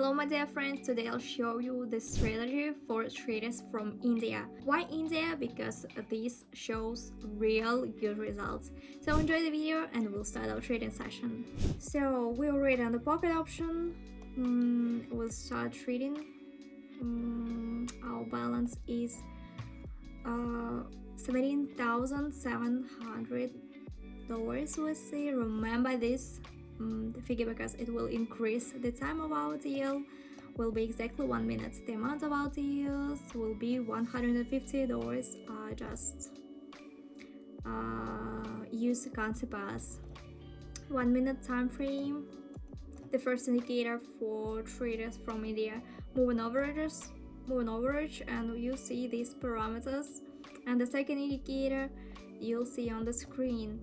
Hello my dear friends, today I'll show you the strategy for traders from India. Why India? Because this shows real good results. So enjoy the video and we'll start our trading session. So we already on the pocket option. We'll start trading. Our balance is $17,700. We see. Remember this the figure because it will increase the time of our deal. Will be exactly 1 minute. The amount of our deals will be $150. Just use the currency pass. 1 minute time frame. The first indicator for traders from India, moving average, and you see these parameters. And the second indicator you'll see on the screen.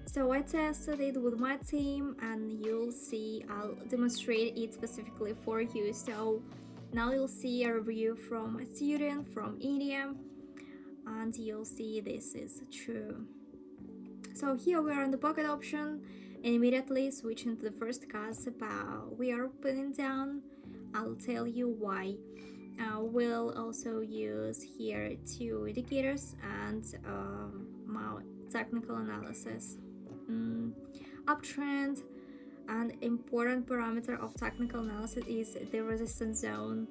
So I tested it with my team and you'll see I'll demonstrate it specifically for you. So now you'll see a review from a student from India and you'll see this is true. So here we are on the pocket option and immediately switching to the first cast. We are opening down. I'll tell you why. We'll also use here two indicators and my technical analysis. Uptrend, and important parameter of technical analysis is the resistance zone.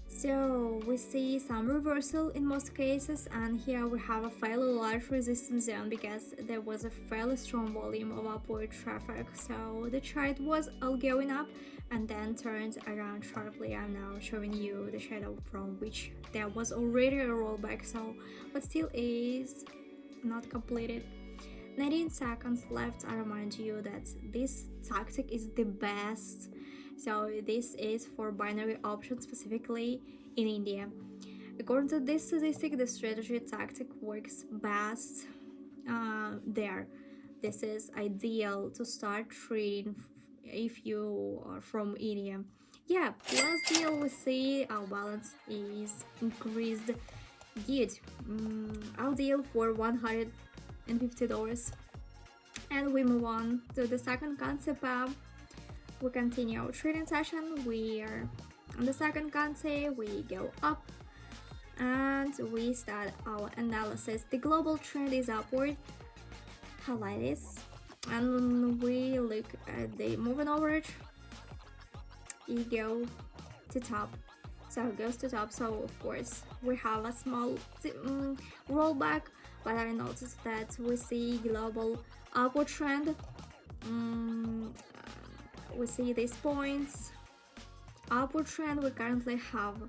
So we see some reversal in most cases, and here we have a fairly large resistance zone because there was a fairly strong volume of upward traffic. So the chart was all going up and then turned around sharply. I'm now showing you the shadow from which there was already a rollback, so but still is not completed. 19 seconds left. I remind you that this tactic is the best. So this is for binary options specifically in India. According to this statistic, the strategy tactic works best there. This is ideal to start trading if you are from India. Yeah, last deal we see our balance is increased. Good. Our deal for $150. And we move on to the second concept. We continue our trading session. We are on the second concept. We go up and we start our analysis. The global trend is upward. Highlight this and we look at the moving average. It goes to top. So it goes to top. So of course we have a small rollback, but I noticed that we see global upward trend. We see these points. Upward trend we currently have.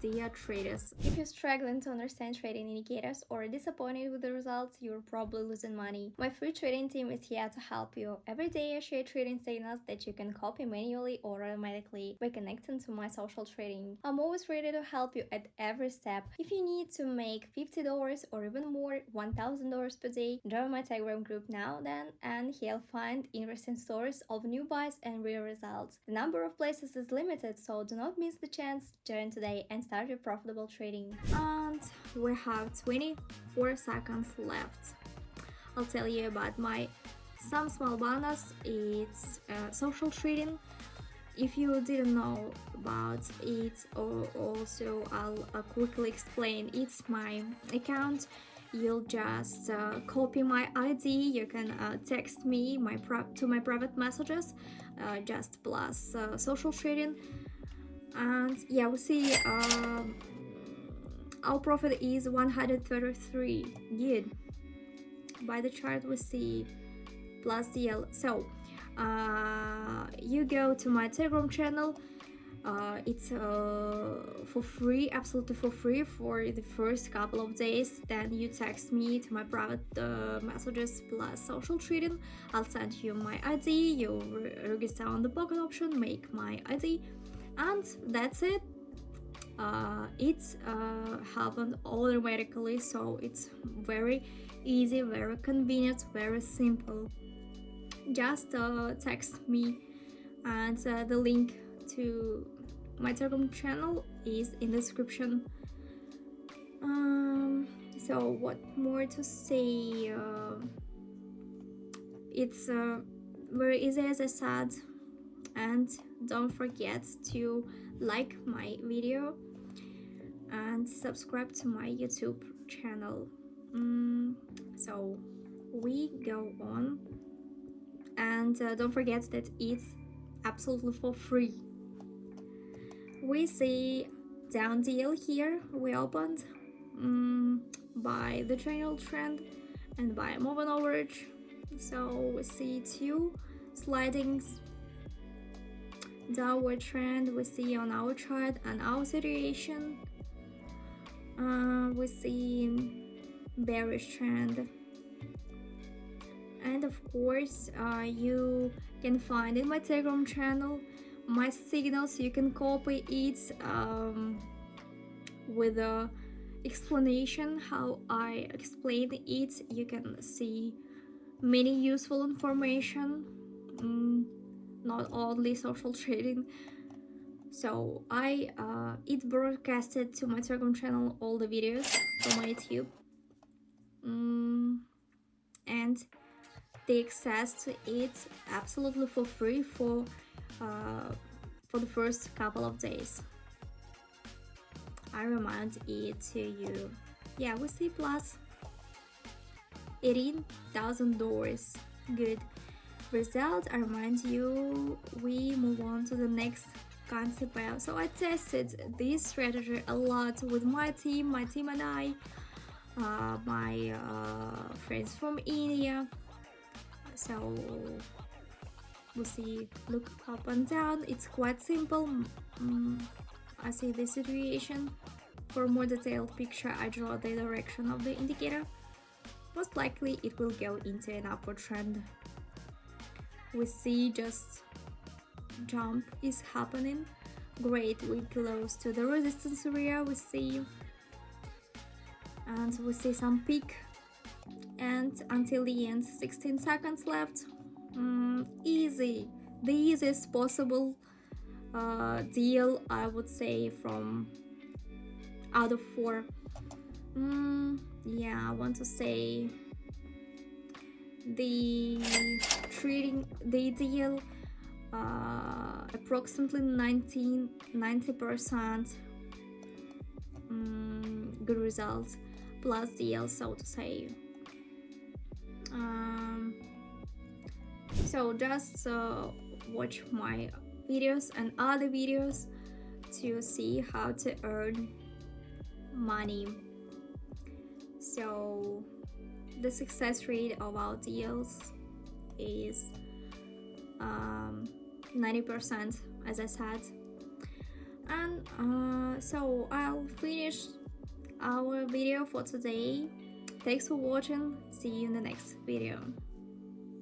Dear traders, if you're struggling to understand trading indicators or disappointed with the results, you're probably losing money. My free trading team is here to help you. Every day I share trading signals that you can copy manually or automatically by connecting to my social trading. I'm always ready to help you at every step. If you need to make $50 or even more, $1,000 per day, join my Telegram group now then, and you'll find interesting stories of new buys and real results. The number of places is limited, so do not miss the chance. Join today and start your profitable trading. And we have 24 seconds left. I'll tell you about some small bonus. It's social trading. If you didn't know about it, or also I'll quickly explain. It's my account. You'll just copy my ID. You can text me to my private messages, just plus social trading. And yeah, we see our profit is 133. Good. By the chart we see plus deal. So you go to my Telegram channel. It's for free, absolutely for free for the first couple of days. Then you text me to my private messages plus social trading. I'll send you my ID. You register on the pocket option, make my ID, and that's it. It happened automatically, so it's very easy, very convenient, very simple. Just text me, and the link to my Telegram channel is in the description. So what more to say? It's very easy, as I said, and don't forget to like my video and subscribe to my YouTube channel. So we go on, and don't forget that it's absolutely for free. We see down deal here we opened by the general trend and by moving average. So we see two slidings downward trend we see on our chart and our situation. We see bearish trend, and of course you can find in my Telegram channel my signals. You can copy it with a explanation how I explain it. You can see many useful information, not only social trading. So I it broadcasted to my Telegram channel all the videos from my YouTube, and the access to it absolutely for free for the first couple of days. I remind it to you. Yeah, we see plus $18,000. Good result. I remind you, we move on to the next concept pair. So I tested this strategy a lot with my team and I, my friends from India. So we see, look up and down. It's quite simple. I see the situation. For more detailed picture, I draw the direction of the indicator. Most likely it will go into an upward trend. We see just jump is happening. Great, we close to the resistance area. We see, and we see some peak, and until the end, 16 seconds left. Easy, the easiest possible deal, I would say, from out of 4. Yeah, I want to say the deal approximately 90% good results plus deal, so to say. So just watch my videos and other videos to see how to earn money. So the success rate of our deals is 90%, as I said. And so I'll finish our video for today. Thanks for watching. See you in the next video.